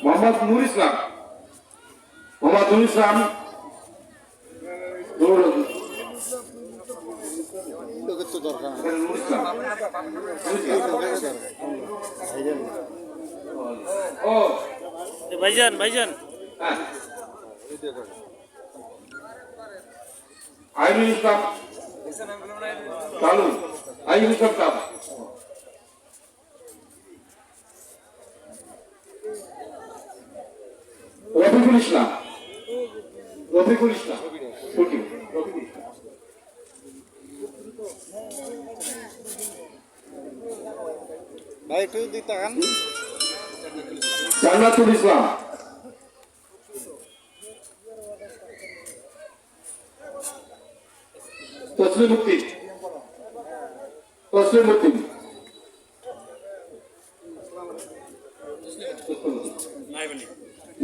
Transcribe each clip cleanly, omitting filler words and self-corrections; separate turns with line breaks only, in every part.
মোহাম্মদ নুর ইসলাম, মোহাম্মদ নুর ইসলাম
ভাইজান ভাইজান
আইনুল ইসলাম চালু, আইনুল ইসলাম চালু, রফিকুল ইসলাম, রফিকুল ইসলাম
ভাই একটু দিতে গান।
জান্নাতুল ইসলাম, তসলিম উদ্দিন, তসলিম উদ্দিন,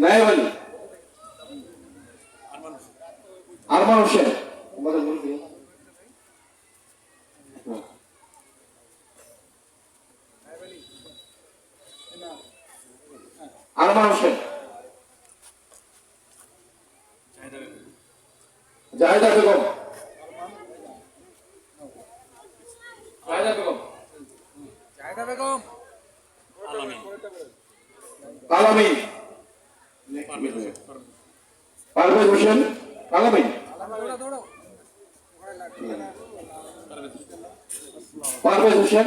নায়েব আলী, আরমান হোসেন, আরমান হোসেন, জাহেদা বেগম, জাহেদা বেগম,
জাহেদা বেগম,
আলামিন, পারভেজ হোসেন, আলামিন, পারভেজ হোসেন,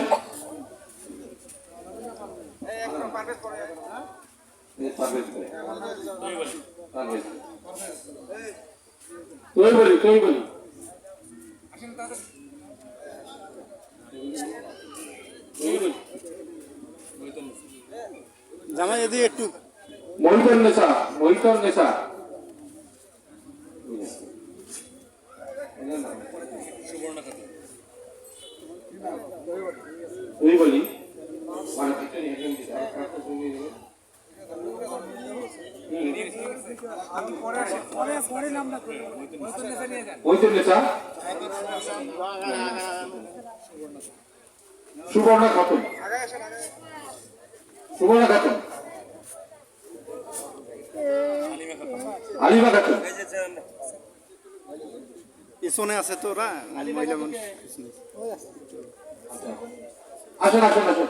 তুই বলি
জামাই এদি একটু
মহিতন নেশা, মহিতন নেশা, তুই বলি মহিতন নেশা, সুবর্ণা খাতুন, সুবর্ণা খাতুন, আলিমা খাতুন,
পিছনে আছে তো ওরা মহিলা মানুষ।
আসেন আসেন আসেন,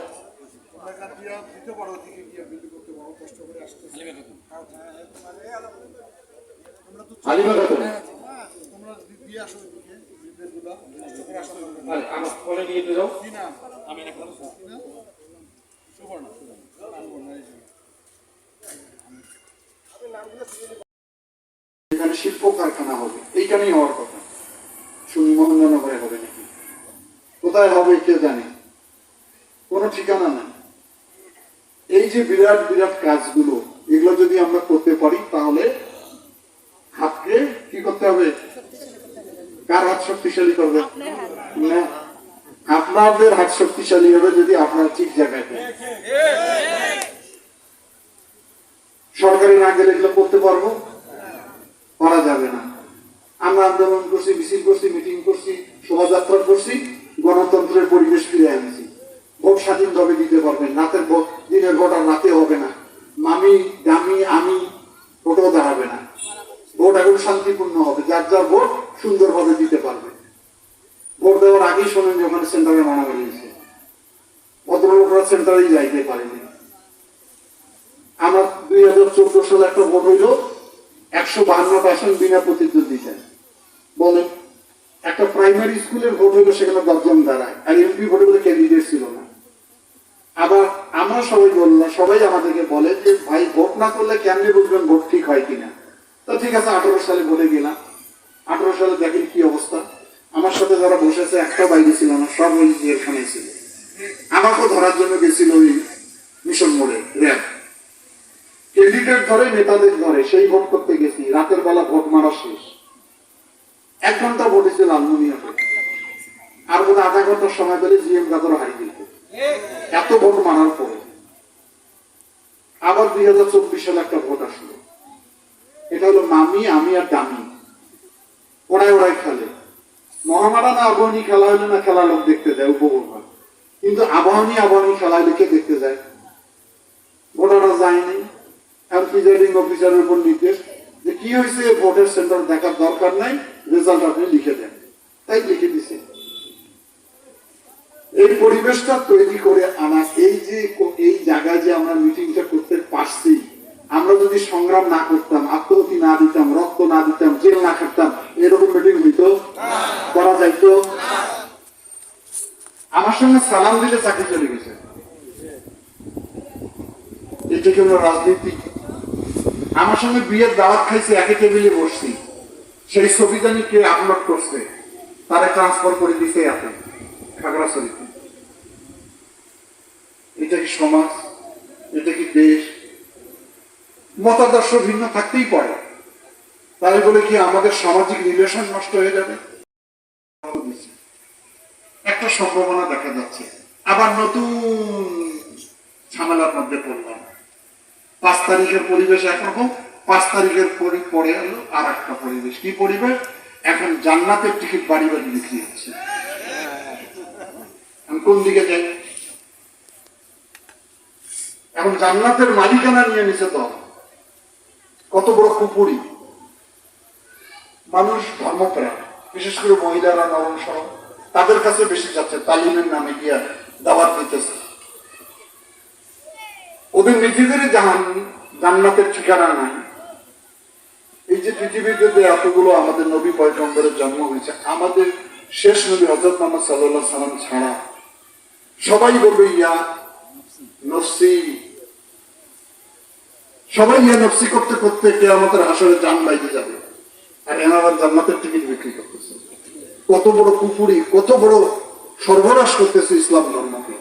আলিমা খাতুন, আমার ফোনে নিয়ে যাও।
এখানে শিল্প কারখানা হবে, এইখানেই হওয়ার কথা, শুনি মহেন্দ্রনগরে হবে নাকি, কোথায় হবে কে জানে, কোনো ঠিকানা নাই। এই যে বিরাট বিরাট কাজগুলো, এগুলো যদি আমরা করতে পারি তাহলে হাতকে কি করতে হবে, কার হাত শক্তিশালী করবে, না আপনাদের হাত শক্তিশালী হবে যদি আপনার ঠিক জায়গায় সরকারি না গেলে এগুলো করতে পারবো, করা যাবে না। আমরা আন্দোলন করছি, মিছিল করছি, মিটিং করছি, শোভাযাত্রা করছি, গণতন্ত্রের পরিবেশ ফিরে আনছি। ভোট স্বাধীনভাবে দিতে পারবেন, রাতের ভোট দিনের ভোট আর রাতে হবে না, মামি দামি আমি ভোটও দাঁড়াবে না, ভোট এখন শান্তিপূর্ণ হবে, যার যার ভোট সুন্দরভাবে দিতে পারবে। ভোট দেওয়ার আগেই শোনেন যে ওখানে সেন্টারে মানা বেরিয়েছে, ভদ্রলোকরা সেন্টারেই যাইতে পারেনি। আমার 2014 সালে একটা ভোট হইল, 152টা আসন বিনা প্রতিদ্বন্দ্বিতায়। বলেন, একটা প্রাইমারি স্কুলের ভোট হইল, সেখানে 10 জন দাঁড়ায়, আর এমপি ভোটে বলে ক্যান্ডিডেট ছিল না। আবার আমরা সবাই বললাম, সবাই আমাদেরকে বলে যে ভাই ভোট না করলে কেমনি বুঝবেন ভোট ঠিক হয় কিনা। তো ঠিক আছে, 18 সালে বলে গেলাম। 18 সালে দেখেন কি অবস্থা, আমার সাথে যারা বসেছে একটা বাইরে ছিল না, সব ওই জেলখানে ছিল। আমাকেও ধরার জন্য গেছিল ওই মিশন মোড়ে র্যাব, ক্যান্ডিডেট ধরে, নেতাদের ধরে, সেই ভোট করতে গেছি। রাতের বেলা ভোট মারা শেষ, 1 ঘন্টা ভোট হয়েছে লালমনিয়াতে, আর বোধ 0.5 ঘন্টার সময় পেলে জিএম গাদর হারিয়ে দিত। এত ভোট মারার পরে আবার 2024 সালে একটা ভোট আসলো, এটা হলো মামি আমি আর দামি, ওড়াই ওড়াই খেলে। মহামারানা আবাহনী খেলা হলে না খেলা লোক দেখতে যায়, উপভোগ হয়। কিন্তু আবাহনী খেলা হলে কে দেখতে যায়? ভোটাররা যায়নি। আর প্রিজাইডিং অফিসারের উপর নির্দেশ যে কি হয়েছে ভোটের সেন্টার দেখার দরকার নাই, রেজাল্ট আপনি লিখে দেন, তাই লিখে দিছে। এই পরিবেশটা তৈরি করে আনা, এই জায়গায় যে আমরা মিটিংটা করতে পারছি, আমরা যদি সংগ্রাম না করতাম, আত্মহতি না দিতাম, রক্ত না দিতাম, জেল না খাটতাম, এরকম মিটিং হইতো, করা যাইতো? আমার সঙ্গে সালাম দিলে চাকরি চলে গেছে, এটা কি হলো রাজনীতি? আমার সঙ্গে বিয়ের দাওয়াত খাইছে, একই টেবিলে বসছি, সেই ছবি জানি কে আপলোড করছে, তারা ট্রান্সফার করে দিছে এতে খাগড়াছড়িতে। এটা কি সমাজ? এটা কি দেশ? মতাদর্শ ভিন্ন থাকতেই পারে, তাই বলে কি আমাদের সামাজিক রিলেশন নষ্ট হয়ে যাবে? একটা সম্ভাবনা দেখা যাচ্ছে, আবার নতুন ঝামেলার মধ্যে পড়লাম। 5 তারিখের পরিবেশ একরকম, 5 তারিখের পরে হলো আর একটা পরিবেশ। কি পরিবেশ? এখন জান্নাতের টিকিট বাড়ি বাড়ি বিক্রি হচ্ছে। কোন দিকে যাই? এখন জান্নাতের মালিকানা নিয়ে নিছে তো, কত বড় কুপুরি। মানুষ ধর্মপ্রাণ, বিশেষ করে মহিলারা, নরম সরম, তাদের কাছে বেশি যাচ্ছে, তালিমের নামে গিয়া দাওয়াত দিতেছে। ওদের নিজেদেরই জান্নাতের ঠিকানা নাই। এই যে পৃথিবীতে যে এতগুলো আমাদের নবী পয়গম্বরের জন্ম হয়েছে, আমাদের শেষ নবী হযরত মুহাম্মদ সাল্লাল্লাহু আলাইহি সাল্লাম ছাড়া সবাই বলবে ইয়া নফসি, সবাই ইয়া নফসি করতে করতে কিয়ামতের হাসরে জান বাইতে যাবে, আর এনারা জান্নাতের টিকিট বিক্রি করতেছে। কত বড় কুফরি, কত বড় সর্বনাশ করতেছে ইসলাম ধর্মকে।